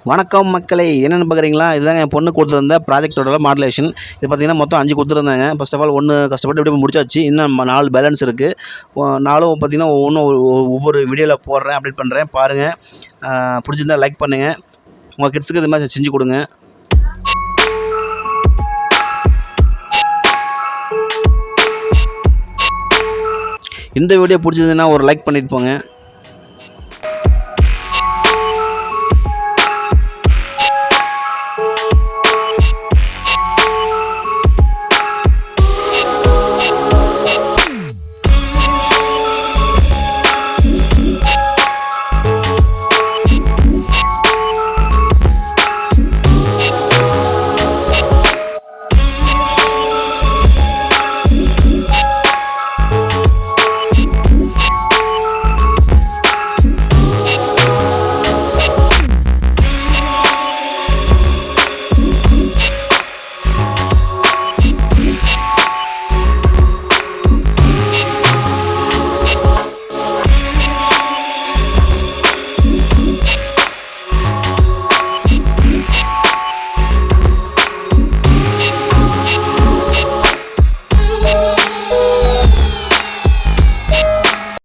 வணக்கம் மக்களே, என்னென்னு பார்க்குறீங்களா? இதுதாங்க என் பொண்ணு கொடுத்துருந்த ப்ராஜெக்டோட மாடுலேஷன். இது பார்த்தீங்கன்னா மொத்தம் 5 கொடுத்துருந்தாங்க. ஃபர்ஸ்ட் ஆஃப் ஆல் 1 கஷ்டப்பட்டு எப்படியும் முடிச்சாச்சு. இன்னும் 4 பேலன்ஸ் இருக்குது. 4ம் பார்த்தீங்கன்னா ஒவ்வொன்றும் ஒவ்வொரு வீடியோவில் போடுறேன், அப்டேட் பண்ணுறேன் பாருங்கள். பிடிச்சிருந்தா லைக் பண்ணுங்கள். உங்கள் கிட்ஸுக்கு இது மாதிரி செஞ்சு கொடுங்க. இந்த வீடியோ பிடிச்சதுன்னா ஒரு லைக் பண்ணிட்டு போங்க.